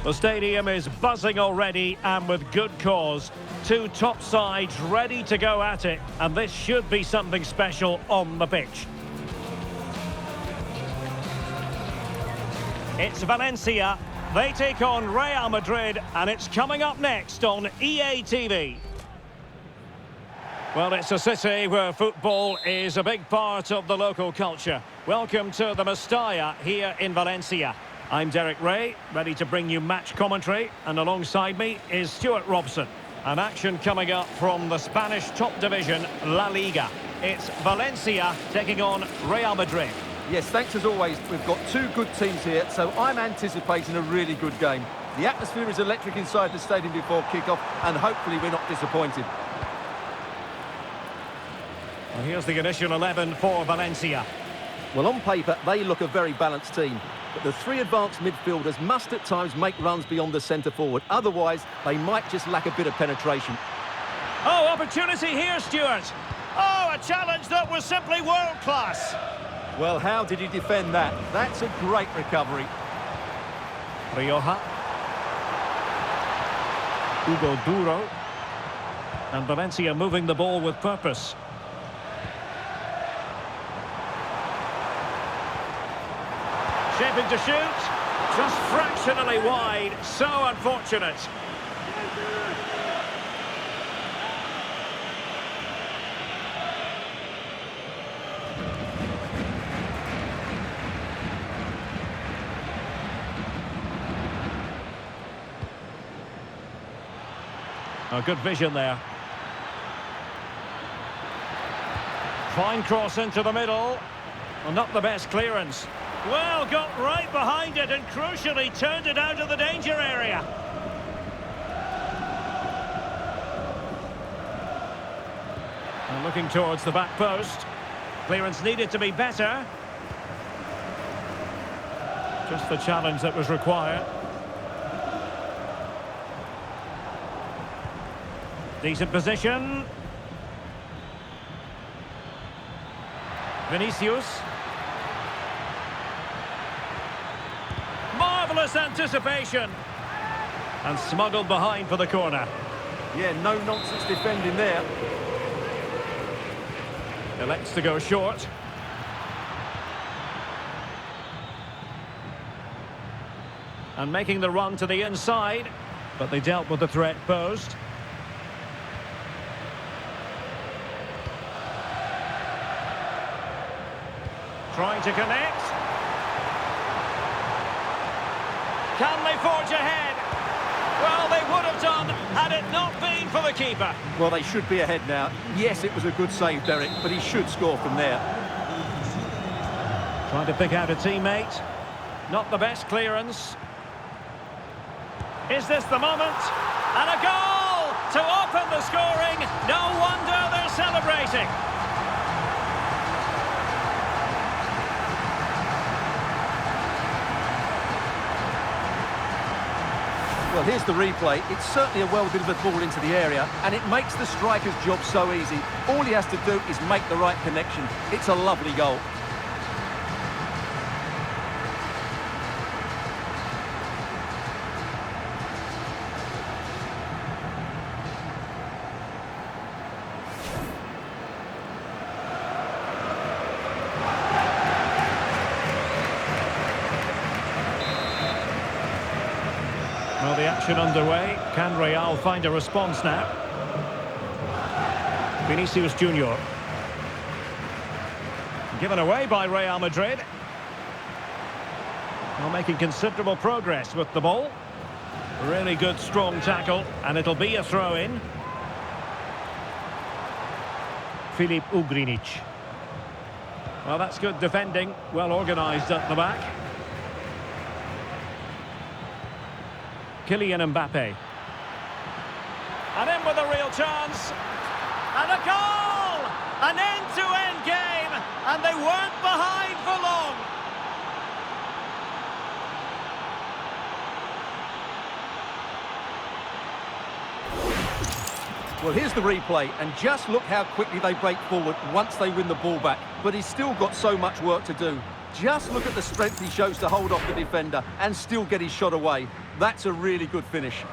The stadium is buzzing already, and with good cause. Two top sides ready to go at it, and this should be something special on the pitch. It's Valencia. They take on Real Madrid, and it's coming up next on EA TV. Well, it's a city where football is a big part of the local culture. Welcome to the Mestalla here in Valencia. I'm Derek Ray, ready to bring you match commentary, and alongside me is Stuart Robson. An action coming up from the Spanish top division, La Liga. It's Valencia taking on Real Madrid. Yes, thanks as always. We've got two good teams here, so I'm anticipating a really good game. The atmosphere is electric inside the stadium before kick-off, and hopefully we're not disappointed. Well, here's the initial 11 for Valencia. Well, on paper, they look a very balanced team. But the three advanced midfielders must at times make runs beyond the centre-forward. Otherwise, they might just lack a bit of penetration. Oh, opportunity here, Stuart. Oh, a challenge that was simply world-class. Well, how did he defend that? That's a great recovery. Rioja. Hugo Duro. And Valencia moving the ball with purpose. Shaping to shoot, just fractionally wide, so unfortunate. A good vision there. Fine cross into the middle. Well, not the best clearance. Well, got right behind it and crucially turned it out of the danger area. And looking towards the back post. Clearance needed to be better. Just the challenge that was required. Decent position. Vinicius. Marvellous anticipation. And smuggled behind for the corner. Yeah, no nonsense defending there. Elects to go short. And making the run to the inside. But they dealt with the threat posed. Trying to connect. Can they forge ahead? Well, they would have done had it not been for the keeper. Well, they should be ahead now. Yes, it was a good save, Derek, but he should score from there. Trying to pick out a teammate. Not the best clearance. Is this the moment? And a goal to open the scoring. No wonder they're celebrating. Well, here's the replay. It's certainly a well-delivered ball into the area, and it makes the striker's job so easy. All he has to do is make the right connection. It's a lovely goal. Well, the action underway. Can Real find a response now? Vinicius Jr. Given away by Real Madrid. Well, making considerable progress with the ball. Really good, strong tackle, and it'll be a throw-in. Filip Ugrinic. Well, that's good defending. Well organised at the back. Kylian Mbappé. And in with a real chance. And a goal! An end-to-end game, and they weren't behind for long. Well, here's the replay, and just look how quickly they break forward once they win the ball back. But he's still got so much work to do. Just look at the strength he shows to hold off the defender and still get his shot away. That's a really good finish.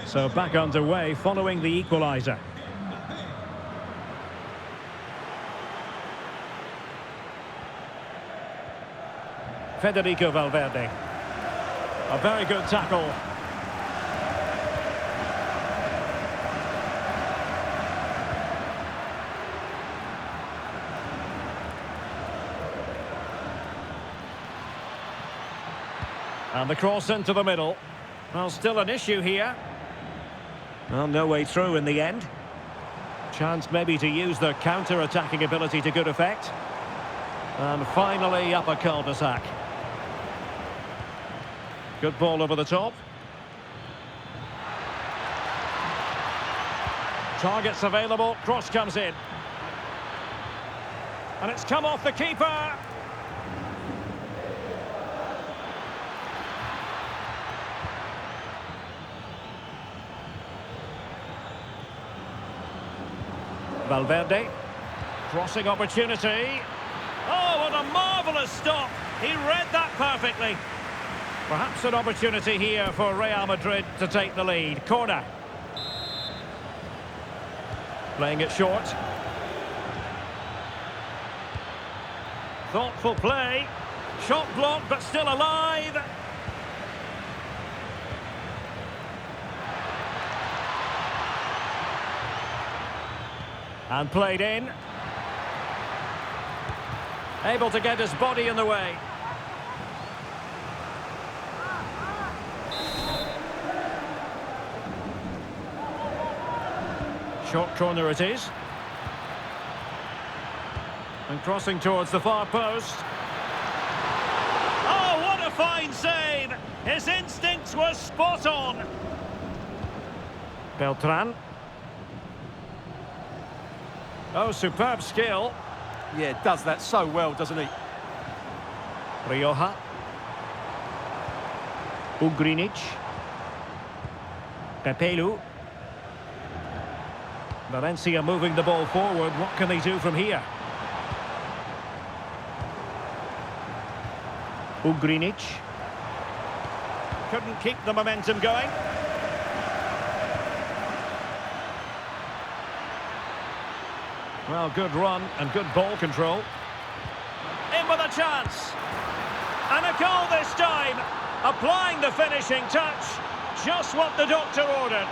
So back underway following the equaliser. Federico Valverde. A very good tackle. And the cross into the middle. Well, still an issue here. Well, no way through in the end. Chance maybe to use the counter-attacking ability to good effect. And finally up a cul-de-sac. Good ball over the top. Targets available, cross comes in. And it's come off the keeper. Valverde, crossing opportunity. Oh, what a marvellous stop. He read that perfectly. Perhaps an opportunity here for Real Madrid to take the lead. Corner. Playing it short. Thoughtful play. Shot blocked, but still alive. And played in. Able to get his body in the way. Short corner it is. And crossing towards the far post. Oh, what a fine save! His instincts were spot on. Beltran. Oh, superb skill. Yeah, does that so well, doesn't he? Rioja. Ugrinic. Pepelu. Valencia moving the ball forward. What can they do from here? Ugrinic. Couldn't keep the momentum going. Well, good run and good ball control. In with a chance. And a goal this time. Applying the finishing touch. Just what the doctor ordered.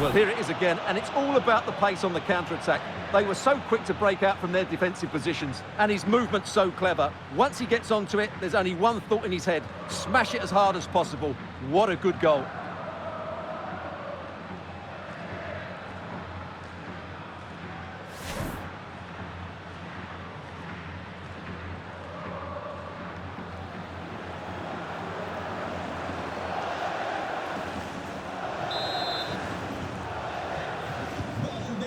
Well, here it is again, and it's all about the pace on the counter-attack. They were so quick to break out from their defensive positions, and his movement's so clever. Once he gets onto it, there's only one thought in his head: smash it as hard as possible. What a good goal.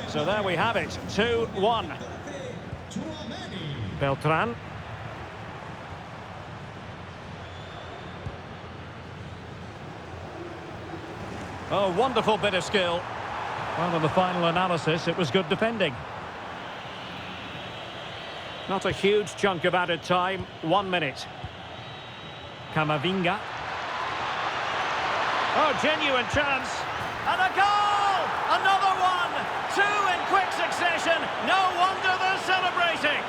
So there we have it, 2-1. Beltran. Oh, wonderful bit of skill. Well, in the final analysis, it was good defending. Not a huge chunk of added time, 1 minute. Camavinga. Oh, genuine chance. And a goal! Another one! 2 in quick succession. No wonder they're celebrating.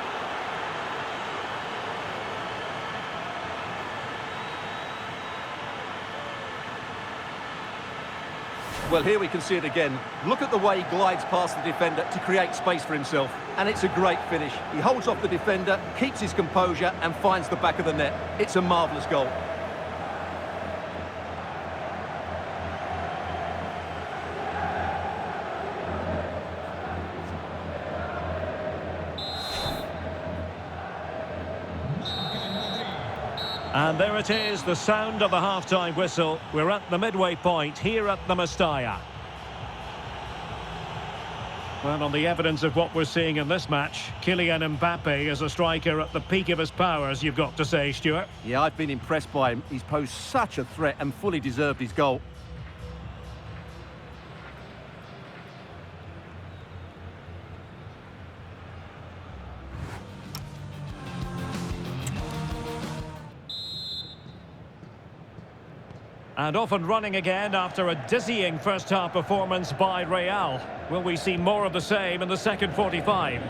Well, here we can see it again. Look at the way he glides past the defender to create space for himself. And it's a great finish. He holds off the defender, keeps his composure, and finds the back of the net. It's a marvellous goal. And there it is, the sound of the half-time whistle. We're at the midway point here at the Mestalla. Well, on the evidence of what we're seeing in this match, Kylian Mbappé is a striker at the peak of his powers, you've got to say, Stuart. Yeah, I've been impressed by him. He's posed such a threat and fully deserved his goal. And off and running again after a dizzying first-half performance by Real. Will we see more of the same in the second 45?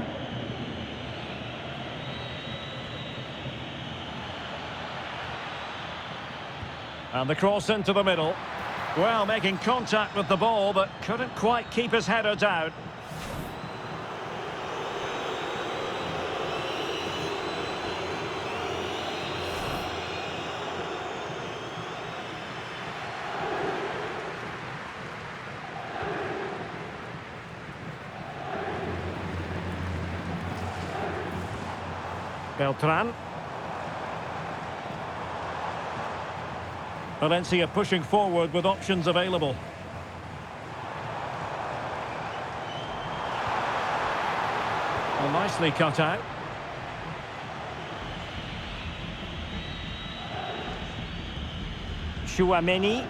And the cross into the middle. Well, making contact with the ball, but couldn't quite keep his header down. Beltran. Valencia pushing forward with options available. Well, nicely cut out. Chouameni.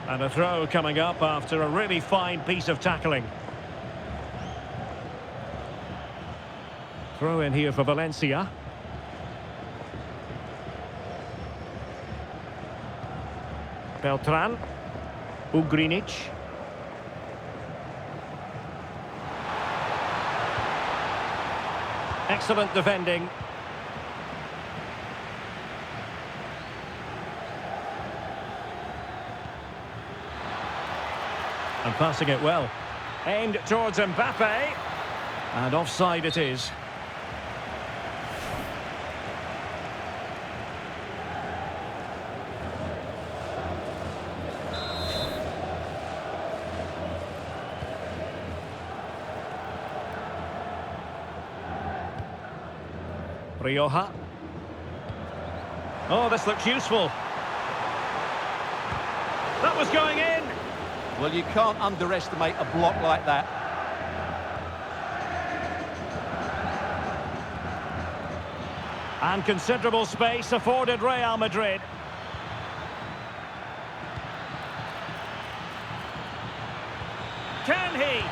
And a throw coming up after a really fine piece of tackling. Throw in here for Valencia. Beltran. Ugrinic. Excellent defending. And passing it well. Aimed towards Mbappé. And offside it is. Rioja. Oh, this looks useful. That was going in. Well, you can't underestimate a block like that. And considerable space afforded Real Madrid. Can he?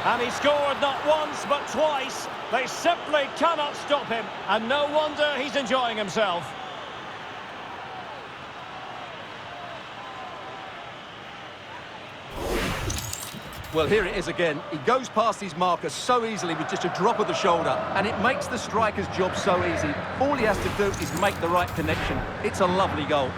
And he scored not once but twice. They simply cannot stop him. And no wonder he's enjoying himself. Well, here it is again. He goes past his marker so easily with just a drop of the shoulder, and it makes the striker's job so easy. All he has to do is make the right connection. It's a lovely goal.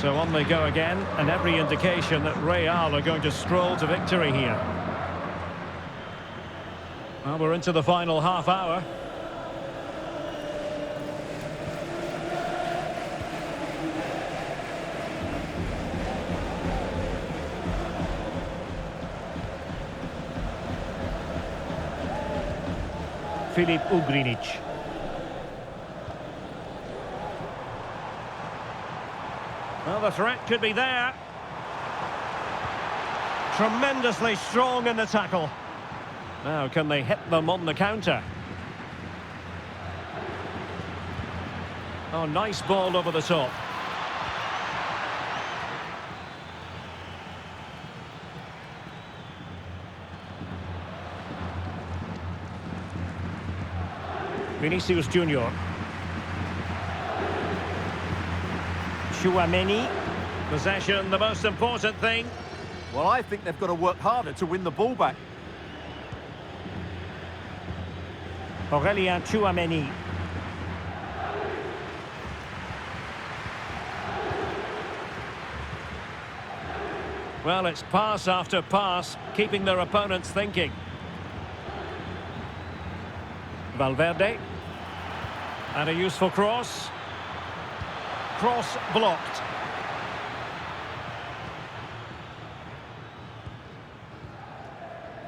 So on they go again, and every indication that Real are going to stroll to victory here. Well, we're into the final half hour. Filip Ugrinic. Well, the threat could be there. Tremendously strong in the tackle. Now, can they hit them on the counter? Oh, nice ball over the top. Vinicius Jr. Chouameni. Possession, the most important thing. Well, I think they've got to work harder to win the ball back. Aurélien Chouameni. Well, it's pass after pass, keeping their opponents thinking. Valverde. And a useful cross. Cross blocked.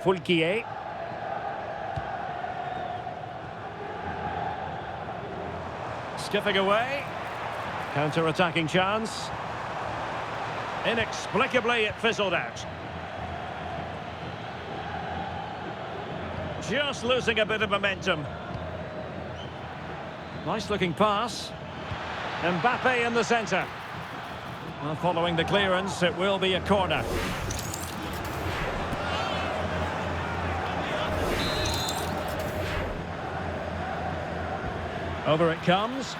Fulquier. Skipping away. Counter-attacking chance. Inexplicably, it fizzled out. Just losing a bit of momentum. Nice-looking pass. Mbappé in the centre. Well, following the clearance, it will be a corner. Over it comes.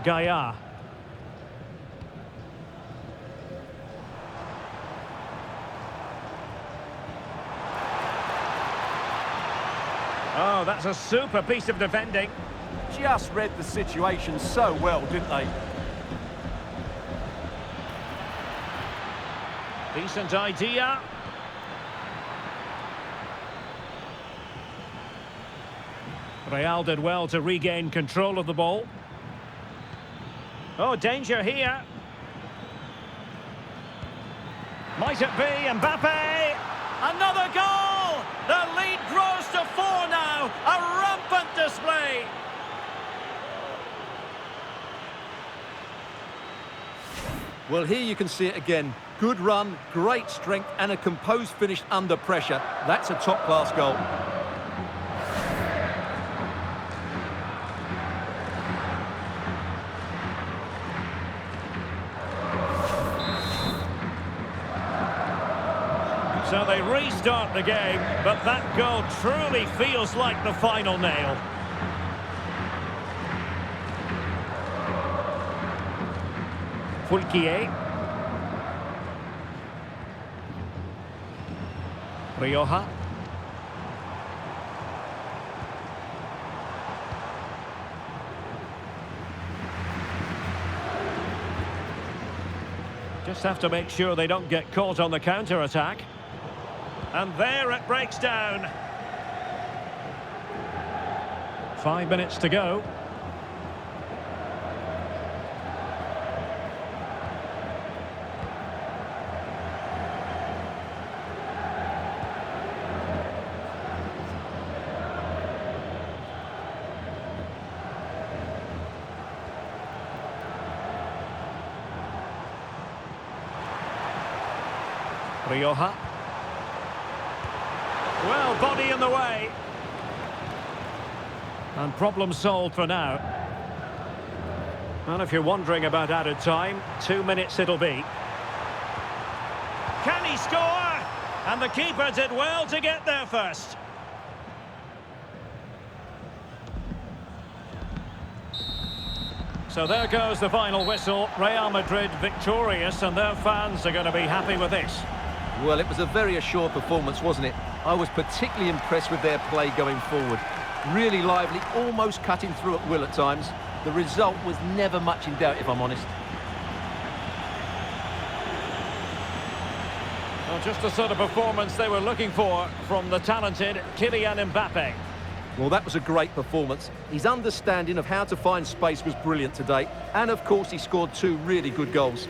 Gaia. Oh, that's a super piece of defending. Just read the situation so well, didn't they? Decent idea. Real did well to regain control of the ball. Oh, danger here. Might it be Mbappé? Another goal! The lead grows to 4 now. A rampant display. Well, here you can see it again. Good run, great strength, and a composed finish under pressure. That's a top-class goal. So they restart the game, but that goal truly feels like the final nail. Fulquier. Rioja. Just have to make sure they don't get caught on the counter-attack. And there it breaks down. 5 minutes to go. Rioja. Well, body in the way. And problem solved for now. And if you're wondering about added time, 2 minutes it'll be. Can he score? And the keeper did well to get there first. So there goes the final whistle. Real Madrid victorious, and their fans are going to be happy with this. Well, it was a very assured performance, wasn't it? I was particularly impressed with their play going forward. Really lively, almost cutting through at will at times. The result was never much in doubt, if I'm honest. Well, just the sort of performance they were looking for from the talented Kylian Mbappé. Well, that was a great performance. His understanding of how to find space was brilliant today. And, of course, he scored 2 really good goals.